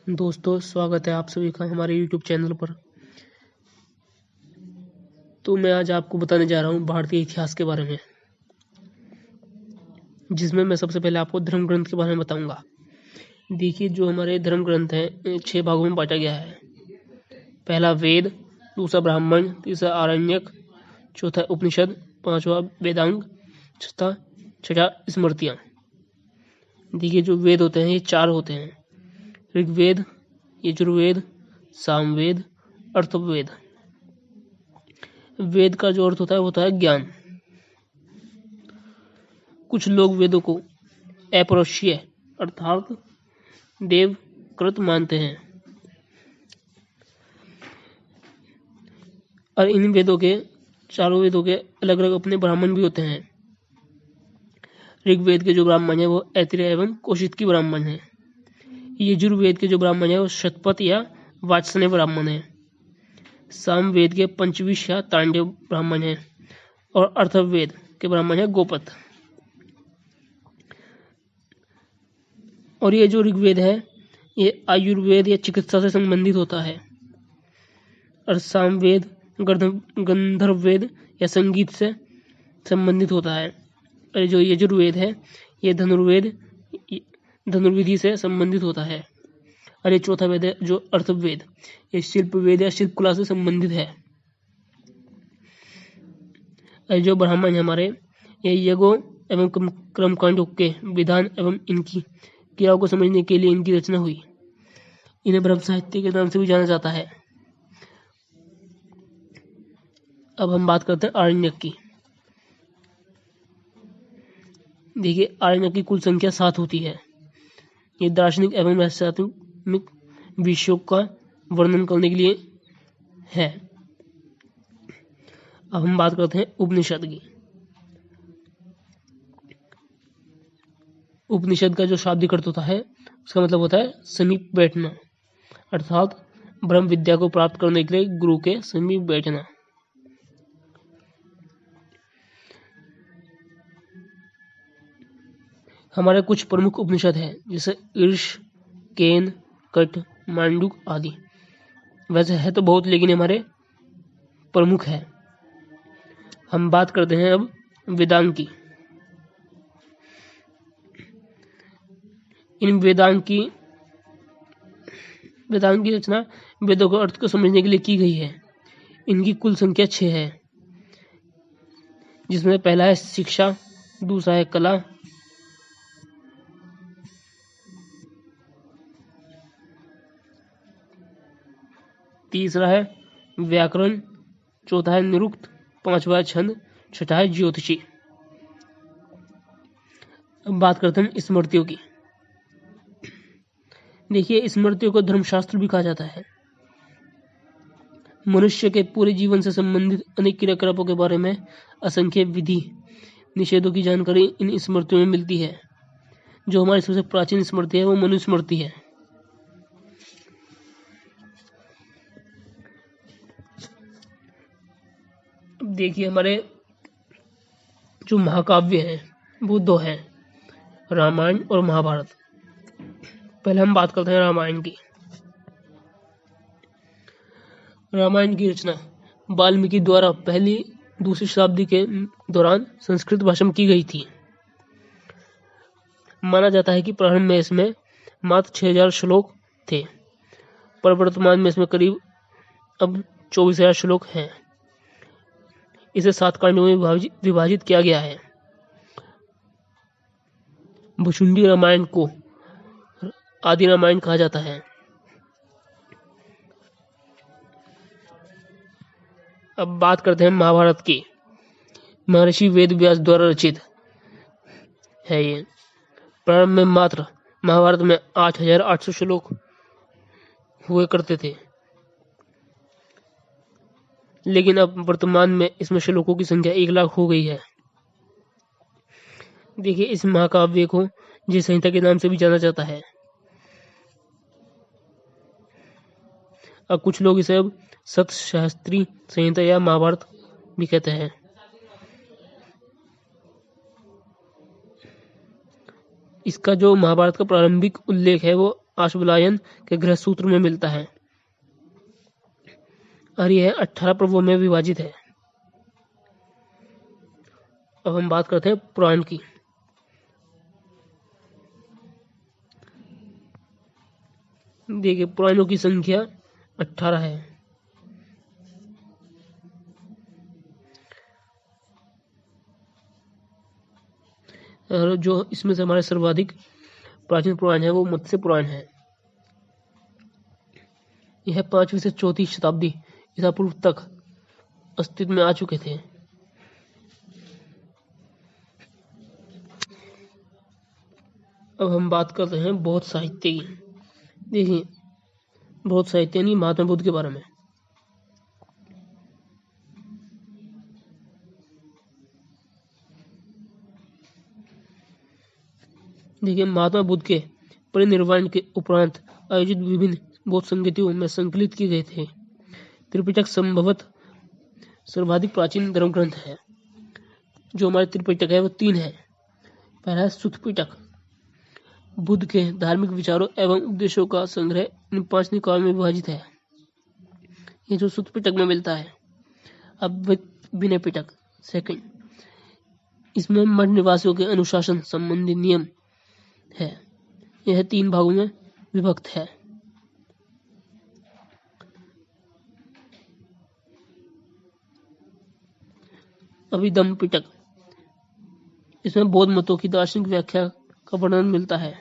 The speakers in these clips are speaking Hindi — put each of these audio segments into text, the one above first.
दोस्तों, स्वागत है आप सभी का हमारे YouTube चैनल पर। तो मैं आज आपको बताने जा रहा हूँ भारतीय इतिहास के बारे में, जिसमें मैं सबसे पहले आपको धर्म ग्रंथ के बारे में बताऊंगा। देखिए, जो हमारे धर्म ग्रंथ है 6 भागों में बांटा गया है। पहला वेद, दूसरा ब्राह्मण, तीसरा आरण्यक, चौथा उपनिषद, पांचवा वेदांग, छठा स्मृतियाँ। देखिए, जो वेद होते हैं ये 4 होते हैं: ऋग्वेद, यजुर्वेद, सामवेद, अथर्ववेद। वेद का जो अर्थ होता है वो होता है ज्ञान। कुछ लोग वेदों को अपौरुषीय अर्थात देवकृत मानते हैं, और इन वेदों के चारों वेदों के अलग अलग अपने ब्राह्मण भी होते हैं। ऋग्वेद के जो ब्राह्मण है वो ऐत्रेय एवं कौशिकी ब्राह्मण है। यजुर्वेद के जो ब्राह्मण है वो शतपथ या वात्सन्य ब्राह्मण है। सामवेद के पंचविश या तांडव ब्राह्मण है, और अथर्ववेद के ब्राह्मण है गोपत। और ये जो ऋग्वेद है ये आयुर्वेद या चिकित्सा से संबंधित होता है, और सामवेद गंधर्ववेद या संगीत से संबंधित होता है, और जो यजुर्वेद है ये धनुर्विधि से संबंधित होता है, और ये चौथा वेद है जो अथर्ववेद ये शिल्प वेद या शिल्प कला से संबंधित है। और जो ब्राह्मण है हमारे ये यज्ञों एवं कर्मकांडों के विधान एवं इनकी क्रियाओं को समझने के लिए इनकी रचना हुई। इन्हें ब्रह्म साहित्य के नाम से भी जाना जाता है। अब हम बात करते हैं आरण्यक की। देखिए, आरण्यक की कुल संख्या 7 होती है। ये दार्शनिक एवं रहस्यात्मक विषयों का वर्णन करने के लिए है। अब हम बात करते हैं उपनिषद की। उपनिषद का जो शाब्दिक अर्थ होता है उसका मतलब होता है समीप बैठना, अर्थात ब्रह्म विद्या को प्राप्त करने के लिए गुरु के समीप बैठना। हमारे कुछ प्रमुख उपनिषद हैं जैसे ईर्ष, केन, कट, मांडुक आदि। वैसे है तो बहुत, लेकिन हमारे प्रमुख है। हम बात करते हैं अब वेदांग की। इन वेदांग की रचना वेदों के अर्थ को समझने के लिए की गई है। इनकी कुल संख्या 6 है, जिसमें पहला है शिक्षा, दूसरा है कला, तीसरा है व्याकरण, चौथा है निरुक्त, पांचवा है छंद, छठा है ज्योतिषी। अब बात करते हैं स्मृतियों की। देखिए, स्मृतियों को धर्मशास्त्र भी कहा जाता है। मनुष्य के पूरे जीवन से संबंधित अनेक क्रियाकलापों के बारे में असंख्य विधि निषेधों की जानकारी इन स्मृतियों में मिलती है। जो हमारी सबसे प्राचीन स्मृति है वो मनुस्मृति है। देखिए, हमारे जो महाकाव्य हैं वो 2 हैं, रामायण और महाभारत। पहले हम बात करते हैं रामायण की। रामायण की रचना वाल्मीकि द्वारा पहली दूसरी शताब्दी के दौरान संस्कृत भाषा में की गई थी। माना जाता है कि प्रारंभ में इसमें मात्र 6000 श्लोक थे, पर वर्तमान में इसमें करीब अब 24,000 श्लोक हैं। इसे 7 कांडों में विभाजित किया गया है। भुशुंडी रामायण को आदि रामायण कहा जाता है। अब बात करते हैं महाभारत की। महर्षि वेद व्यास द्वारा रचित है ये। प्रारंभ में मात्र महाभारत में 8800 श्लोक हुए करते थे, लेकिन अब वर्तमान में इसमें श्लोकों की संख्या 1 लाख हो गई है। देखिए, इस महाकाव्य को जय संहिता के नाम से भी जाना जाता है, और कुछ लोग इसे अब सतशास्त्री संहिता या महाभारत भी कहते हैं। इसका जो महाभारत का प्रारंभिक उल्लेख है वो आश्वलायन के ग्रह सूत्र में मिलता है और यह 18 पर्वों में विभाजित है। अब हम बात करते हैं पुराण की। देखिए पुराणों की संख्या 18 है। और जो इसमें से हमारे सर्वाधिक प्राचीन पुराण है वो मत्स्य पुराण है। यह 5वीं से 4वीं शताब्दी ईसा पूर्व तक अस्तित्व में आ चुके थे। अब हम बात करते हैं बौद्ध साहित्य की। देखिए बौद्ध साहित्य यानी महात्मा बुद्ध के बारे में। देखिए महात्मा बुद्ध के परिनिर्वाण के उपरांत आयोजित विभिन्न बौद्ध संगतियों में संकलित किए गए थे। त्रिपिटक संभवत सर्वाधिक प्राचीन धर्म ग्रंथ है। जो हमारे त्रिपिटक है वो 3 है। पहला है सुत्त पिटक, बुद्ध के धार्मिक विचारों एवं उपदेशों का संग्रह इन 5 निकायों में विभाजित है। ये जो सुत्त पिटक में मिलता है। अब विनय पिटक सेकंड, इसमें मठ निवासियों के अनुशासन संबंधी नियम है। यह 3 भागों में विभक्त है। अभिधम्म पिटक, इसमें बौद्ध मतों की दार्शनिक व्याख्या का वर्णन मिलता है।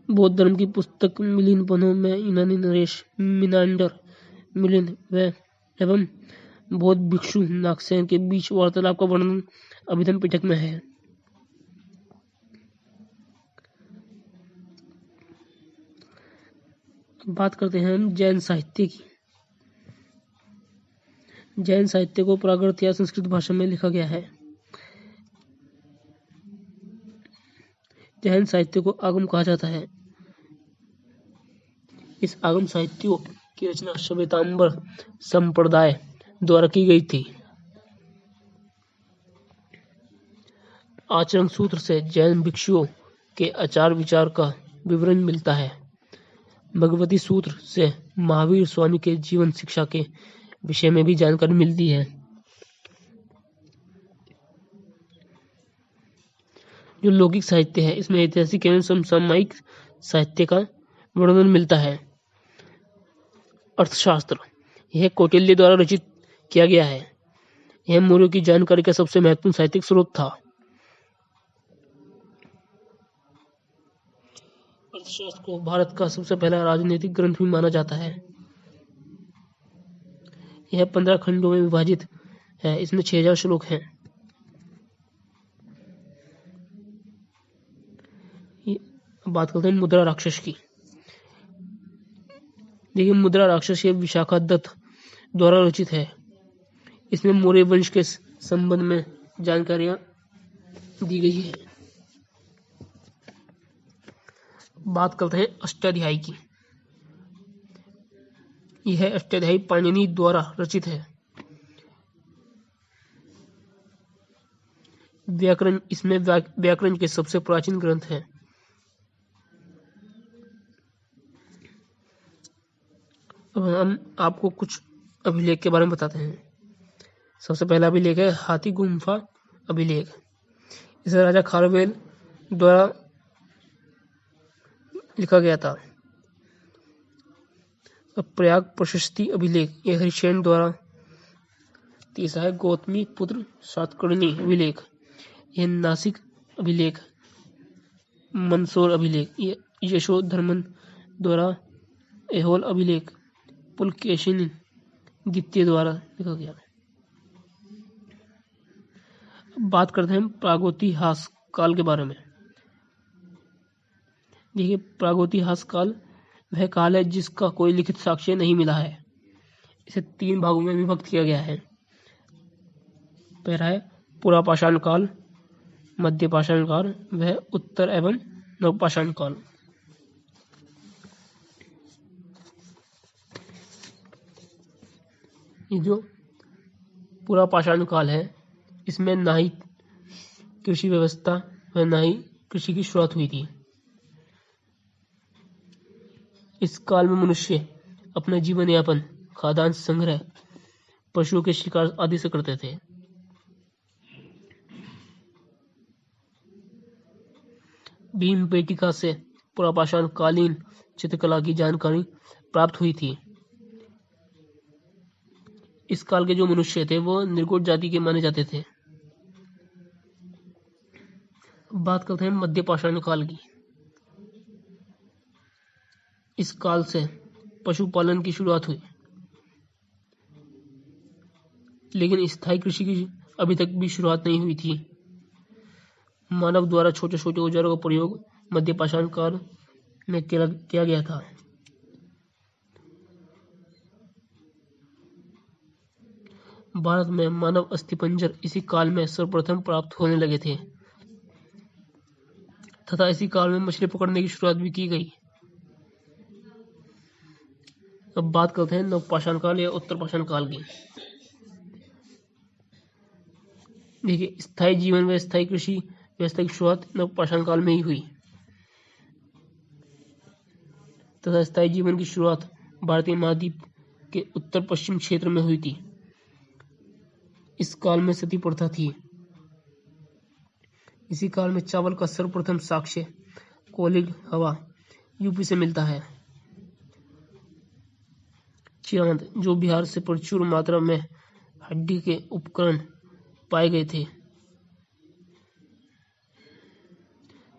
बौद्ध धर्म की पुस्तक मिलिंद पन्हों में यूनानी नरेश मिनांडर मिलिंद व एवं बौद्ध भिक्षु नागसेन के बीच वार्तालाप का वर्णन अभिधम्म पिटक में है। बात करते हैं हम जैन साहित्य की। जैन साहित्य को प्राकृत या संस्कृत भाषा में लिखा गया है। जैन साहित्य को आगम कहा जाता है। इस आगम साहित्यों की रचना श्वेतांबर संप्रदाय द्वारा की गई थी। आचरण सूत्र से जैन भिक्षुओं के आचार विचार का विवरण मिलता है। भगवती सूत्र से महावीर स्वामी के जीवन शिक्षा के विषय में भी जानकारी मिलती है। जो लौकिक साहित्य है इसमें ऐतिहासिक एवं समसामयिक साहित्य का वर्णन मिलता है। अर्थशास्त्र यह कौटिल्य द्वारा रचित किया गया है। यह मौर्यों की जानकारी का सबसे महत्वपूर्ण साहित्यिक स्रोत था। अर्थशास्त्र को भारत का सबसे पहला राजनीतिक ग्रंथ भी माना जाता है। यह 15 खंडों में विभाजित है। इसमें 6000 श्लोक हैं। बात करते हैं मुद्रा राक्षस की। देखिए मुद्रा राक्षस ये विशाखा दत्त द्वारा रचित है। इसमें मौर्य वंश के संबंध में जानकारियां दी गई है। बात करते हैं अष्टाध्यायी की। यह अष्टाध्यायी पाणिनि द्वारा रचित है। व्याकरण इसमें व्याकरण के सबसे प्राचीन ग्रंथ है। अब हम आपको कुछ अभिलेख के बारे में बताते हैं। सबसे पहला अभिलेख है हाथी गुम्फा अभिलेख। इसे राजा खारवेल द्वारा लिखा गया था। अब प्रयाग प्रशस्ति अभिलेख यह हरिशेन द्वारा। तीसरा है गौतमी पुत्र सातकर्णी अभिलेख। यह नासिक अभिलेख। मंदसौर अभिलेख यह यशोधर्मन द्वारा। ऐहोल अभिलेख पुलकेशिन द्वितीय द्वारा लिखा गया। बात करते हैं प्रागैतिहास काल के बारे में। देखिए प्रागैतिहास काल वह काल है जिसका कोई लिखित साक्ष्य नहीं मिला है। इसे 3 भागों में विभक्त किया गया है। पहला है पुरापाषाण काल, मध्य पाषाण काल वह उत्तर एवं नवपाषाण काल। ये जो पुरापाषाण काल है इसमें ना ही कृषि व्यवस्था व ना ही कृषि की शुरुआत हुई थी। इस काल में मनुष्य अपना जीवन यापन खाद्यान्न संग्रह, पशुओं के शिकार आदि से करते थे। भीमबेटिका से पुरापाषाण कालीन चित्रकला की जानकारी प्राप्त हुई थी। इस काल के जो मनुष्य थे वो निर्गुण जाति के माने जाते थे। बात करते हैं मध्य पाषाण काल की। इस काल से पशुपालन की शुरुआत हुई, लेकिन स्थायी कृषि की अभी तक भी शुरुआत नहीं हुई थी। मानव द्वारा छोटे छोटे औजारों का प्रयोग मध्य पाषाण काल में किया गया था। भारत में मानव अस्थिपंजर इसी काल में सर्वप्रथम प्राप्त होने लगे थे तथा इसी काल में मछली पकड़ने की शुरुआत भी की गई। अब बात करते हैं नवपाषाण काल या उत्तर पाषाण काल की। देखिए, स्थायी जीवन व स्थायी कृषि व्यवस्था की शुरुआत नवपाषाण काल में ही हुई तथा स्थायी जीवन की शुरुआत भारतीय महाद्वीप के उत्तर पश्चिम क्षेत्र में हुई थी। इस काल में सती प्रथा थी। इसी काल में चावल का सर्वप्रथम साक्ष्य कोलिग हवा यूपी से मिलता है। चिरांद, जो बिहार से प्रचुर मात्रा में हड्डी के उपकरण पाए गए थे,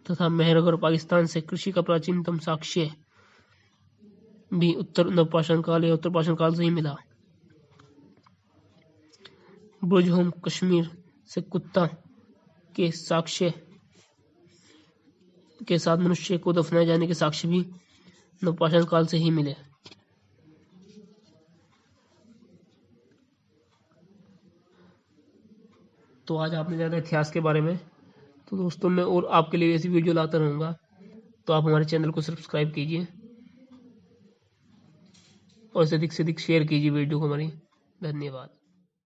तथा मेहरगढ़ पाकिस्तान से कृषि का प्राचीनतम साक्ष्य भी उत्तर नवपाषाण काल या उत्तर पाषाण काल से ही मिला। ब्रजहोम कश्मीर से कुत्ता के साक्ष्य के साथ मनुष्य को दफनाए जाने के साक्ष्य भी नवपाषाण काल से ही मिले। तो आज आपने जाना इतिहास के बारे में। तो दोस्तों, मैं और आपके लिए ऐसी वीडियो लाता रहूँगा, तो आप हमारे चैनल को सब्सक्राइब कीजिए और अधिक से अधिक शेयर कीजिए वीडियो को हमारी। धन्यवाद।